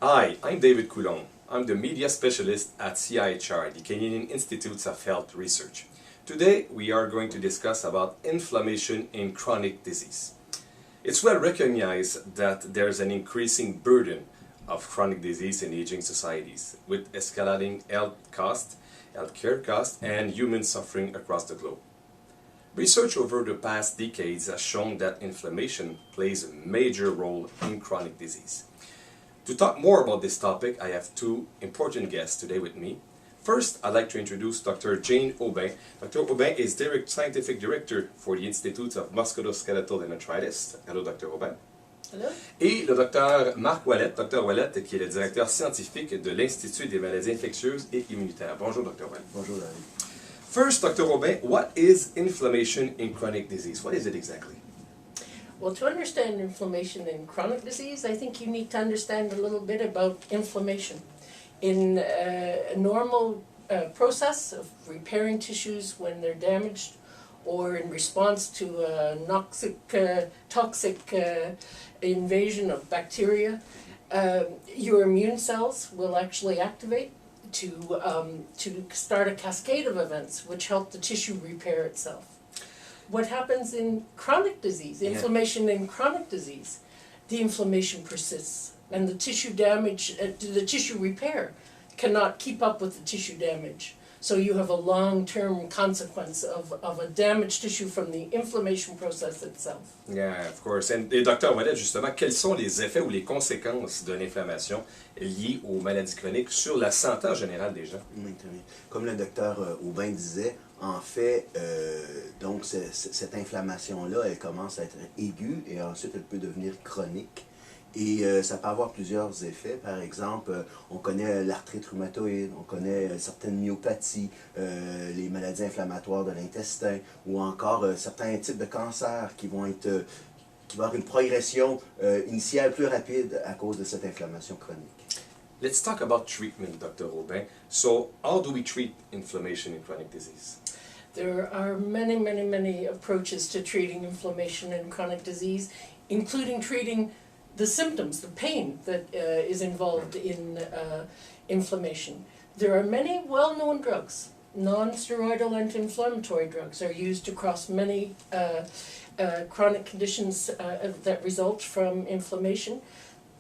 Hi, I'm David Coulon. I'm the media specialist at CIHR, the Canadian Institutes of Health Research. Today we are going to discuss about inflammation in chronic disease. It's well recognized that there's an increasing burden of chronic disease in aging societies, with escalating healthcare costs, and human suffering across the globe. Research over the past decades has shown that inflammation plays a major role in chronic disease. To talk more about this topic, I have two important guests today with me. First, I'd like to introduce Dr. Jane Aubin. Dr. Aubin is Scientific Director for the Institute of Musculoskeletal and Arthritis. Hello, Dr. Aubin. Hello. Et le Dr. Marc Ouellette, Dr. Ouellette, qui est le directeur scientifique de l'Institut des maladies infectieuses et immunitaires. Bonjour, Dr. Aubin. Bonjour, David. First, Dr. Aubin, what is inflammation in chronic disease? What is it exactly? Well, to understand inflammation in chronic disease, I think you need to understand a little bit about inflammation. In a normal process of repairing tissues when they're damaged, or in response to a toxic invasion of bacteria, your immune cells will actually activate to start a cascade of events which help the tissue repair itself. What happens in chronic disease, inflammation in chronic disease, the inflammation persists and the tissue damage, the tissue repair cannot keep up with the tissue damage. So you have a long-term consequence of a damaged tissue from the inflammation process itself. Yeah, of course. Et Dr. Ouellette, justement, quels sont les effets ou les conséquences de l'inflammation liées aux maladies chroniques sur la santé en général des gens? Oui, très bien. Comme le docteur Aubin disait, en fait, donc cette inflammation-là, elle commence à être aiguë et ensuite elle peut devenir chronique. Et ça peut avoir plusieurs effets. Par exemple, on connaît l'arthrite rhumatoïde, on connaît certaines myopathies, les maladies inflammatoires de l'intestin, ou encore certains types de cancers qui vont avoir une progression initiale plus rapide à cause de cette inflammation chronique. Let's talk about treatment, Dr. Aubin. So, how do we treat inflammation in chronic disease? There are many approaches to treating inflammation in chronic disease, including treating the symptoms, the pain that is involved in inflammation. There are many well-known drugs. Non-steroidal anti-inflammatory drugs are used across many chronic conditions that result from inflammation.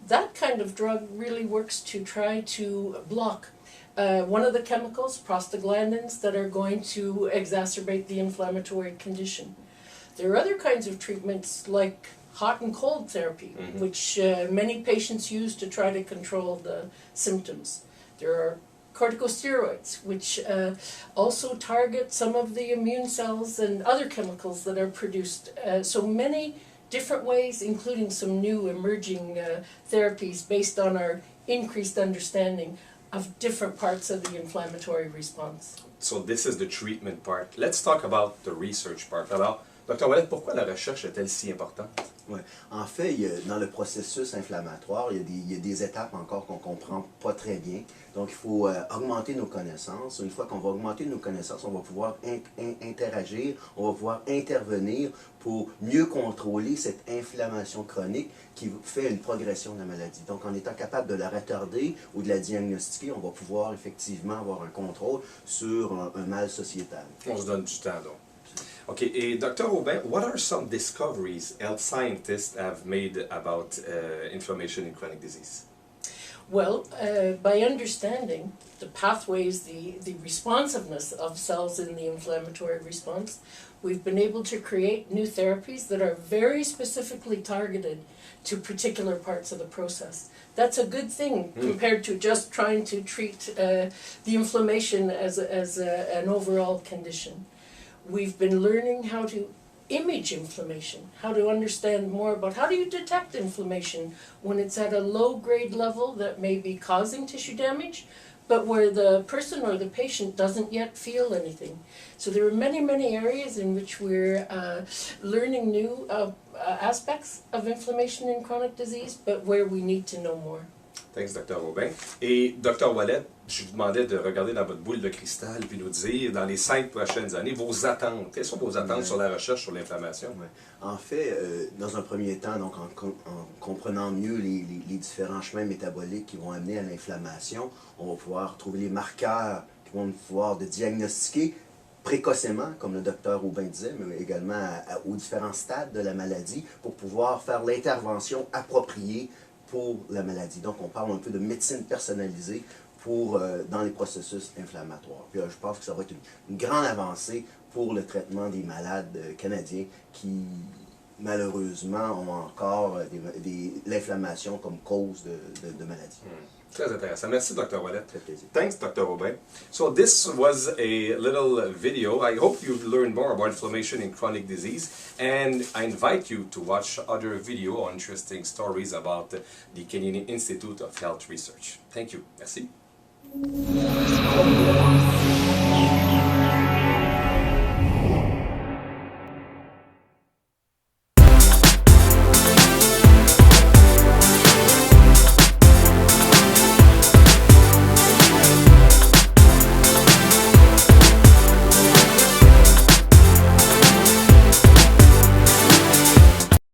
That kind of drug really works to try to block one of the chemicals, prostaglandins, that are going to exacerbate the inflammatory condition. There are other kinds of treatments like hot and cold therapy, which many patients use to try to control the symptoms. There are corticosteroids, which also target some of the immune cells and other chemicals that are produced. So many different ways, including some new emerging therapies based on our increased understanding of different parts of the inflammatory response. So this is the treatment part. Let's talk about the research part. Alors, Dr. Ouellette, pourquoi la recherche est-elle si importante? Ouais. En fait, dans le processus inflammatoire, il y a des étapes encore qu'on ne comprend pas très bien. Donc, il faut augmenter nos connaissances. Une fois qu'on va augmenter nos connaissances, on va pouvoir interagir, on va pouvoir intervenir pour mieux contrôler cette inflammation chronique qui fait une progression de la maladie. Donc, en étant capable de la retarder ou de la diagnostiquer, on va pouvoir effectivement avoir un contrôle sur un mal sociétal. On se donne du temps, donc. Okay, et Dr. Aubin, what are some discoveries health scientists have made about inflammation in chronic disease? Well, by understanding the pathways, the responsiveness of cells in the inflammatory response, we've been able to create new therapies that are very specifically targeted to particular parts of the process. That's a good thing compared to just trying to treat the inflammation as an overall condition. We've been learning how to image inflammation, how to understand more about how do you detect inflammation when it's at a low-grade level that may be causing tissue damage, but where the person or the patient doesn't yet feel anything. So there are many areas in which we're learning new aspects of inflammation in chronic disease, but where we need to know more. Thanks, Dr. Aubin. Et Dr. Wallet, je vous demandais de regarder dans votre boule de cristal puis nous dire, dans les 5 prochaines années, vos attentes. Quelles sont vos attentes sur la recherche sur l'inflammation? Ouais. En fait, dans un premier temps, donc en comprenant mieux les différents chemins métaboliques qui vont amener à l'inflammation, on va pouvoir trouver les marqueurs qui vont pouvoir de diagnostiquer précocement, comme le docteur Aubin disait, mais également aux différents stades de la maladie, pour pouvoir faire l'intervention appropriée pour la maladie. Donc, on parle un peu de médecine personnalisée dans les processus inflammatoires. Puis, je pense que ça va être une grande avancée pour le traitement des malades canadiens qui, malheureusement, ont encore l'inflammation comme cause de maladie. Très intéressant. Merci, Dr. Wallet. Très plaisir. Thanks, Dr. Aubin. So this was a little video. I hope you've learned more about inflammation in chronic disease, and I invite you to watch other video on interesting stories about the Canadian Institute of Health Research. Thank you. Merci.